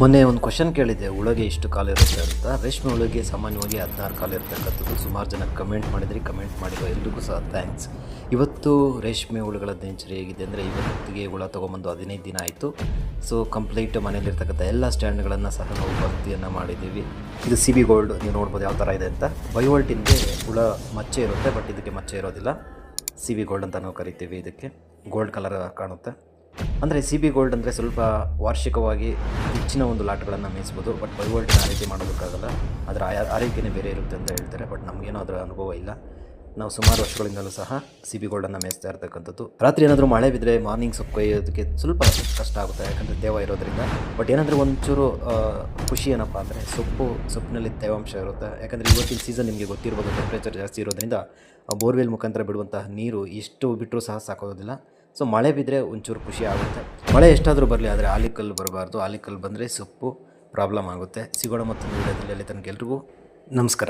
ಮೊನ್ನೆ ಒಂದು ಕ್ವಶನ್ ಕೇಳಿದ್ದೆ, ಹುಳಗೆ ಇಷ್ಟು ಕಾಲಿರುತ್ತೆ ಅಂತ. ರೇಷ್ಮೆ ಹುಳಗೆ ಸಾಮಾನ್ಯವಾಗಿ 16 ಕಾಲು ಇರ್ತಕ್ಕಂಥದ್ದು. ಸುಮಾರು ಜನ ಕಮೆಂಟ್ ಮಾಡಿರೋ ಎಲ್ರಿಗೂ ಸಹ ಥ್ಯಾಂಕ್ಸ್. ಇವತ್ತು ರೇಷ್ಮೆ ಹುಳುಗಳ ದಿನಚರಿ ಹೇಗಿದೆ ಅಂದರೆ, ಇವತ್ತಿಗೆ ಹುಳ ತೊಗೊಂಬಂದು 15 ದಿನ ಆಯಿತು. ಸೊ ಕಂಪ್ಲೀಟ್ ಮನೆಯಲ್ಲಿರ್ತಕ್ಕಂಥ ಎಲ್ಲ ಸ್ಟ್ಯಾಂಡ್ಗಳನ್ನು ಸಹ ನಾವು ಭರ್ತಿಯನ್ನು ಮಾಡಿದ್ದೀವಿ. ಇದು CB ಗೋಲ್ಡ್, ನೀವು ನೋಡ್ಬೋದು ಯಾವ ಥರ ಇದೆ ಅಂತ. ಬಯೋವಲ್ಟಿನ್ಗೆ ಹುಳ ಮಚ್ಚೆ ಇರುತ್ತೆ, ಬಟ್ ಇದಕ್ಕೆ ಮಚ್ಚೆ ಇರೋದಿಲ್ಲ. CB ಗೋಲ್ಡ್ ಅಂತ ನಾವು ಕರಿತೀವಿ. ಇದಕ್ಕೆ ಗೋಲ್ಡ್ ಕಲರ್ ಕಾಣುತ್ತೆ. ಅಂದರೆ CB ಗೋಲ್ಡ್ ಅಂದರೆ ಸ್ವಲ್ಪ ವಾರ್ಷಿಕವಾಗಿ ಹೆಚ್ಚಿನ ಒಂದು ಲಾಟ್ಗಳನ್ನು ಮೇಯಿಸ್ಬೋದು, ಬಟ್ ಬಯೋವಲ್ಟಿನ ಆ ರೀತಿ ಮಾಡೋದಕ್ಕಾಗಲ್ಲ. ಅದರ ಆರೈಕೆನೇ ಬೇರೆ ಇರುತ್ತೆ ಅಂತ ಹೇಳ್ತಾರೆ. ಬಟ್ ನಮಗೇನೋ ಅದರ ಅನುಭವ ಇಲ್ಲ. ನಾವು ಸುಮಾರು ವರ್ಷಗಳಿಂದಲೂ ಸಹ CB ಗೋಲ್ಡನ್ನು ಮೇಯಿಸ್ತಾ ಇರ್ತಕ್ಕಂಥದ್ದು. ರಾತ್ರಿ ಏನಾದರೂ ಮಳೆ ಬಿದ್ದರೆ ಮಾರ್ನಿಂಗ್ ಸೊಪ್ಪು ಕೊಯ್ಯೋದಕ್ಕೆ ಸ್ವಲ್ಪ ಕಷ್ಟ ಆಗುತ್ತೆ, ಯಾಕಂದರೆ ತೇವ ಇರೋದ್ರಿಂದ. ಬಟ್ ಏನಂದರೆ ಒಂಚೂರು ಖುಷಿ ಏನಪ್ಪ ಅಂದರೆ, ಸೊಪ್ಪಿನಲ್ಲಿ ತೇವಾಂಶ ಇರುತ್ತೆ. ಯಾಕಂದರೆ ಇವತ್ತಿನ ಸೀಸನ್ ನಿಮಗೆ ಗೊತ್ತಿರ್ಬೋದು, ಟೆಂಪ್ರೇಚರ್ ಜಾಸ್ತಿ ಇರೋದ್ರಿಂದ ಬೋರ್ವೆಲ್ ಮುಖಾಂತರ ಬಿಡುವಂತಹ ನೀರು ಎಷ್ಟು ಬಿಟ್ಟರೂ ಸಹ ಸಾಕೋದಿಲ್ಲ. ಸೊ ಮಳೆ ಬಿದ್ದರೆ ಒಂಚೂರು ಖುಷಿ ಆಗುತ್ತೆ. ಮಳೆ ಎಷ್ಟಾದರೂ ಬರಲಿ, ಆದರೆ ಆಲಿಕಲ್ಲು ಬರಬಾರ್ದು. ಆಲಿಕಲ್ಲು ಬಂದರೆ ಸೊಪ್ಪು ಪ್ರಾಬ್ಲಮ್ ಆಗುತ್ತೆ. ಸಿಗೋಣ ಮತ್ತೊಂದು ವಿಡಿಯೋದಲ್ಲಿ. ಅಲ್ಲಿ ತನಕ ಎಲ್ರಿಗೂ ನಮಸ್ಕಾರ.